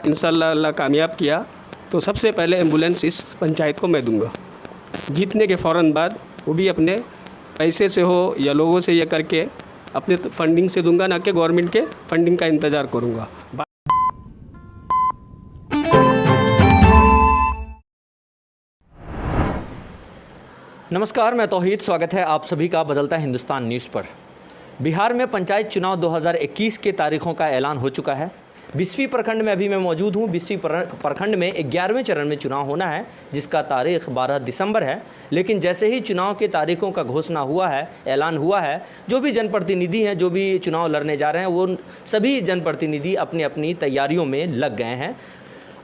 इंशाल्लाह अल्लाह कामयाब किया तो सबसे पहले एम्बुलेंस इस पंचायत को मैं दूंगा। जीतने के फ़ौरन बाद वो भी अपने पैसे से हो या लोगों से ये करके अपने फंडिंग से दूंगा, ना कि गवर्नमेंट के फंडिंग का इंतज़ार करूंगा। नमस्कार, मैं तौहीद। स्वागत है आप सभी का बदलता हिंदुस्तान न्यूज़ पर। बिहार में पंचायत चुनाव 2021 के तारीखों का ऐलान हो चुका है। 20वीं प्रखंड में अभी मैं मौजूद हूँ। 20वीं प्रखंड में 11वें चरण में चुनाव होना है, जिसका तारीख 12 दिसंबर है। लेकिन जैसे ही चुनाव के तारीखों का घोषणा हुआ है, ऐलान हुआ है, जो भी जनप्रतिनिधि हैं, जो भी चुनाव लड़ने जा रहे हैं, वो सभी जनप्रतिनिधि अपनी अपनी तैयारियों में लग गए हैं।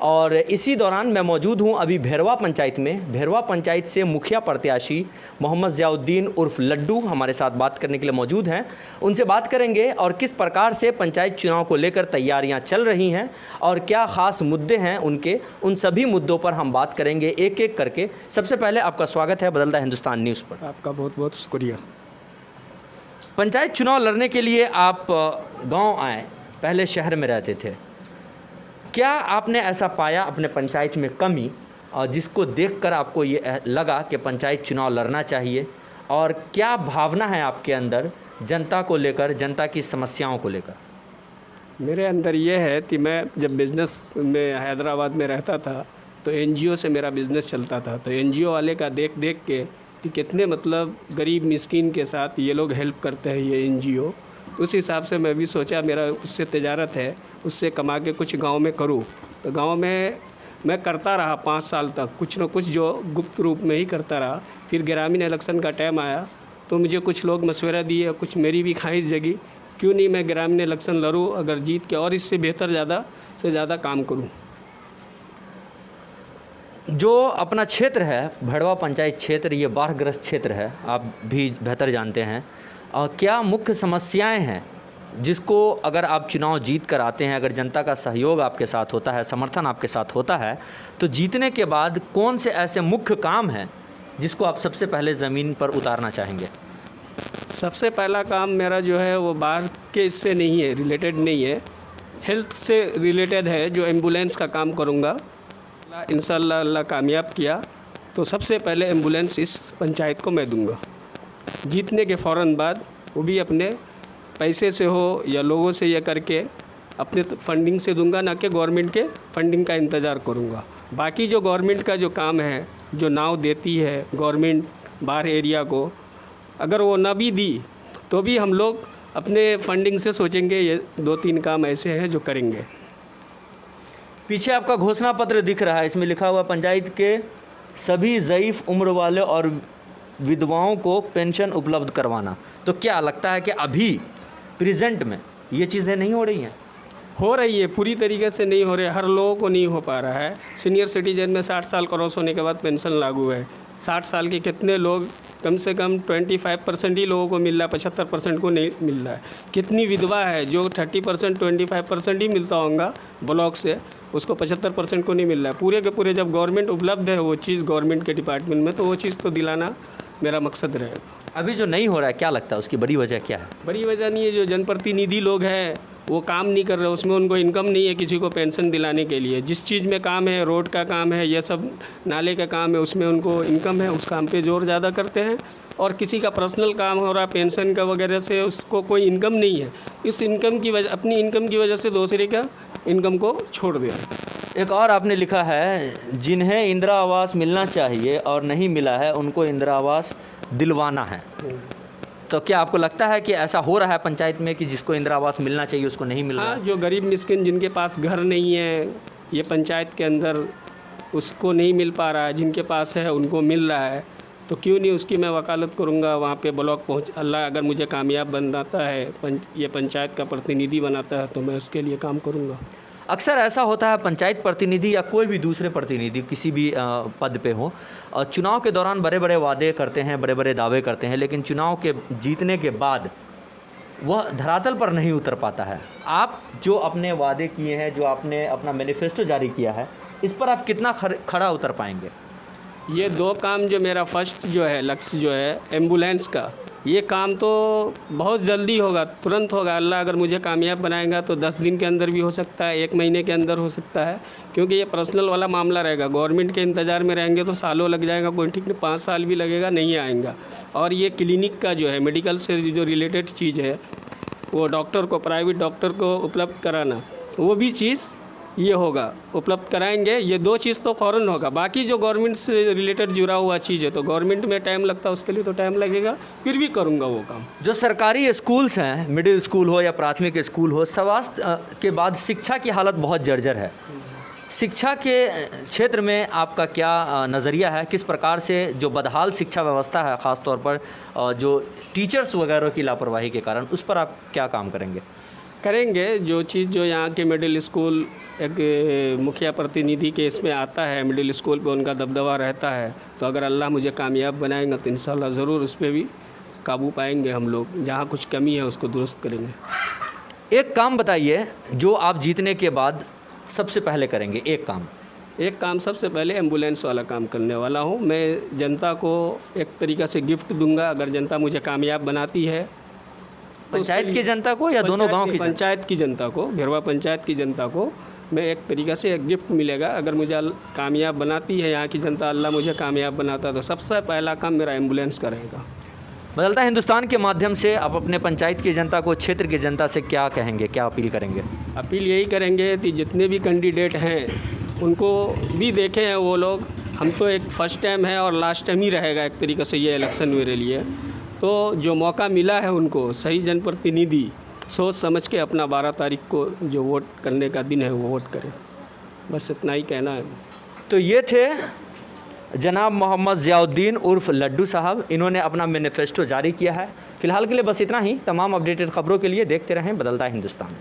और इसी दौरान मैं मौजूद हूं अभी भैरवा पंचायत में। भैरवा पंचायत से मुखिया प्रत्याशी मोहम्मद ज़ियाउद्दीन उर्फ लड्डू हमारे साथ बात करने के लिए मौजूद हैं। उनसे बात करेंगे और किस प्रकार से पंचायत चुनाव को लेकर तैयारियां चल रही हैं और क्या ख़ास मुद्दे हैं उनके, उन सभी मुद्दों पर हम बात करेंगे एक एक करके। सबसे पहले आपका स्वागत है बदलता हिंदुस्तान न्यूज़ पर। आपका बहुत बहुत शुक्रिया। पंचायत चुनाव लड़ने के लिए आप गाँव आए, पहले शहर में रहते थे। क्या आपने ऐसा पाया अपने पंचायत में कमी और जिसको देखकर आपको ये लगा कि पंचायत चुनाव लड़ना चाहिए, और क्या भावना है आपके अंदर जनता को लेकर, जनता की समस्याओं को लेकर? मेरे अंदर ये है कि मैं जब बिज़नेस में हैदराबाद में रहता था तो एनजीओ से मेरा बिज़नेस चलता था। तो एनजीओ वाले का देख देख के कि कितने मतलब गरीब मिस्कीन के साथ ये लोग हेल्प करते हैं, ये एनजीओ। उस हिसाब से मैं भी सोचा मेरा उससे तिजारत है, उससे कमा के कुछ गांव में करूं। तो गांव में मैं करता रहा 5 साल तक, कुछ न कुछ जो गुप्त रूप में ही करता रहा। फिर ग्रामीण इलेक्शन का टाइम आया तो मुझे कुछ लोग मशवरा दिए, कुछ मेरी भी ख्वाहिश जगी, क्यों नहीं मैं ग्रामीण इलेक्शन लड़ूँ, अगर जीत के और इससे बेहतर ज़्यादा से ज़्यादा काम करूँ। जो अपना क्षेत्र है भैरवा पंचायत क्षेत्र, ये बाढ़ग्रस्त क्षेत्र है, आप भी बेहतर जानते हैं। क्या मुख्य समस्याएं हैं जिसको अगर आप चुनाव जीत कर आते हैं, अगर जनता का सहयोग आपके साथ होता है, समर्थन आपके साथ होता है, तो जीतने के बाद कौन से ऐसे मुख्य काम हैं जिसको आप सबसे पहले ज़मीन पर उतारना चाहेंगे? सबसे पहला काम मेरा जो है वो बाढ़ के इससे नहीं है, रिलेटेड नहीं है, हेल्थ से रिलेटेड है। जो एम्बुलेंस का काम करूँगा, इंशाल्लाह अल्लाह कामयाब किया तो सबसे पहले एम्बुलेंस इस पंचायत को मैं दूंगा। जीतने के फ़ौरन बाद वो भी अपने पैसे से हो या लोगों से ये करके अपने फंडिंग से दूंगा, ना कि गवर्नमेंट के फंडिंग का इंतज़ार करूंगा। बाकी जो गवर्नमेंट का जो काम है, जो नाव देती है गवर्नमेंट बाहर एरिया को, अगर वो ना भी दी तो भी हम लोग अपने फंडिंग से सोचेंगे ये 2-3 काम ऐसे हैं जो करेंगे। पीछे आपका घोषणा पत्र दिख रहा है, इसमें लिखा हुआ पंचायत के सभी ज़ईफ़ उम्र वाले और विधवाओं को पेंशन उपलब्ध करवाना। तो क्या लगता है कि अभी प्रेजेंट में ये चीज़ें नहीं हो रही हैं? हो रही है, पूरी तरीके से नहीं हो रहे, हर लोगों को नहीं हो पा रहा है। सीनियर सिटीजन में 60 साल क्रॉस होने के बाद पेंशन लागू है। 60 साल के कितने लोग, कम से कम 25% ही लोगों को मिल रहा है, 75% को नहीं मिल रहा है। कितनी विधवा है जो 30%, 25% ही मिलता होगा ब्लॉक से, उसको 75% को नहीं मिल रहा है। पूरे के पूरे जब गवर्नमेंट उपलब्ध है वो चीज़ गवर्नमेंट के डिपार्टमेंट में, तो वो चीज़ तो दिलाना मेरा मकसद रहेगा। अभी जो नहीं हो रहा है, क्या लगता है उसकी बड़ी वजह क्या है? बड़ी वजह नहीं है, जो जनप्रतिनिधि लोग हैं वो काम नहीं कर रहे, उसमें उनको इनकम नहीं है किसी को पेंशन दिलाने के लिए। जिस चीज़ में काम है, रोड का काम है, ये सब नाले का काम है, उसमें उनको इनकम है, उस काम पे जोर ज़्यादा करते हैं। और किसी का पर्सनल काम हो रहा पेंशन का वगैरह से, उसको कोई इनकम नहीं है। इस इनकम की वजह, अपनी इनकम की वजह से दूसरे का इनकम को छोड़ दिया। एक और आपने लिखा है, जिन्हें इंदिरा आवास मिलना चाहिए और नहीं मिला है उनको इंदिरा आवास दिलवाना है। तो क्या आपको लगता है कि ऐसा हो रहा है पंचायत में कि जिसको इंदिरा आवास मिलना चाहिए उसको नहीं मिल रहा है? जो गरीब मिस्किन जिनके पास घर नहीं है ये पंचायत के अंदर, उसको नहीं मिल पा रहा है। जिनके पास है उनको मिल रहा है, तो क्यों नहीं उसकी मैं वकालत करूँगा। वहाँ पे ब्लॉक पहुँच, अल्लाह अगर मुझे कामयाब बनाता है, ये पंचायत का प्रतिनिधि बनाता है, तो मैं उसके लिए काम करूँगा। अक्सर ऐसा होता है पंचायत प्रतिनिधि या कोई भी दूसरे प्रतिनिधि किसी भी पद पे हो, और चुनाव के दौरान बड़े बड़े वादे करते हैं, बड़े बड़े दावे करते हैं, लेकिन चुनाव के जीतने के बाद वह धरातल पर नहीं उतर पाता है। आप जो अपने वादे किए हैं, जो आपने अपना मैनिफेस्टो जारी किया है, इस पर आप कितना खड़ा उतर पाएंगे? ये 2 काम जो मेरा फर्स्ट जो है लक्ष्य जो है एम्बुलेंस का, ये काम तो बहुत जल्दी होगा, तुरंत होगा। अल्लाह अगर मुझे कामयाब बनाएगा तो 10 दिन के अंदर भी हो सकता है, 1 महीने के अंदर हो सकता है, क्योंकि ये पर्सनल वाला मामला रहेगा। गवर्नमेंट के इंतज़ार में रहेंगे तो सालों लग जाएगा, कोई ठीक नहीं, 5 साल भी लगेगा, नहीं आएगा। और ये क्लिनिक का जो है, मेडिकल से जो रिलेटेड चीज़ है, वो डॉक्टर को, प्राइवेट डॉक्टर को उपलब्ध कराना, वो भी चीज़ ये होगा, उपलब्ध कराएंगे। ये 2 चीज़ तो फ़ौरन होगा। बाकी जो गवर्नमेंट से रिलेटेड जुड़ा हुआ चीज़ है तो गवर्नमेंट में टाइम लगता है, उसके लिए तो टाइम लगेगा, फिर भी करूँगा वो काम। जो सरकारी स्कूल्स हैं, मिडिल स्कूल हो या प्राथमिक स्कूल हो, स्वास्थ्य के बाद शिक्षा की हालत बहुत जर्जर है। शिक्षा के क्षेत्र में आपका क्या नज़रिया है? किस प्रकार से जो बदहाल शिक्षा व्यवस्था है, ख़ास तौर पर जो टीचर्स वगैरह की लापरवाही के कारण, उस पर आप क्या काम करेंगे? जो चीज़ जो यहाँ के मिडिल स्कूल एक मुखिया प्रतिनिधि के इसमें आता है, मिडिल स्कूल पे उनका दबदबा रहता है, तो अगर अल्लाह मुझे कामयाब बनाएगा तो इंशाल्लाह ज़रूर उस पर भी काबू पाएंगे हम लोग। जहाँ कुछ कमी है उसको दुरुस्त करेंगे। एक काम बताइए जो आप जीतने के बाद सबसे पहले करेंगे। एक काम सबसे पहले एम्बुलेंस वाला काम करने वाला हूँ। मैं जनता को एक तरीक़ा से गिफ्ट दूंगा अगर जनता मुझे कामयाब बनाती है। पंचायत की जनता को या दोनों गांव की? पंचायत की जनता को, भेरवा पंचायत की जनता को मैं एक तरीक़ा से एक गिफ्ट मिलेगा अगर मुझे कामयाब बनाती है यहाँ की जनता, अल्लाह मुझे कामयाब बनाता, तो सबसे पहला काम मेरा एम्बुलेंस का रहेगा। बदलता हिंदुस्तान के माध्यम से आप अपने पंचायत की जनता को, क्षेत्र की जनता से क्या कहेंगे, क्या अपील करेंगे? अपील यही करेंगे कि जितने भी कैंडिडेट हैं उनको भी देखें हैं वो लोग। हम तो एक फ़र्स्ट टाइम है और लास्ट टाइम ही रहेगा एक तरीक़े से ये इलेक्शन मेरे लिए, तो जो मौका मिला है उनको सही जनप्रतिनिधि सोच समझ के अपना 12 तारीख को जो वोट करने का दिन है वो वोट करें। बस इतना ही कहना है। तो ये थे जनाब मोहम्मद ज़ियाउद्दीन उर्फ लड्डू साहब। इन्होंने अपना मैनिफेस्टो जारी किया है। फ़िलहाल के लिए बस इतना ही। तमाम अपडेटेड खबरों के लिए देखते रहें बदलता हिंदुस्तान।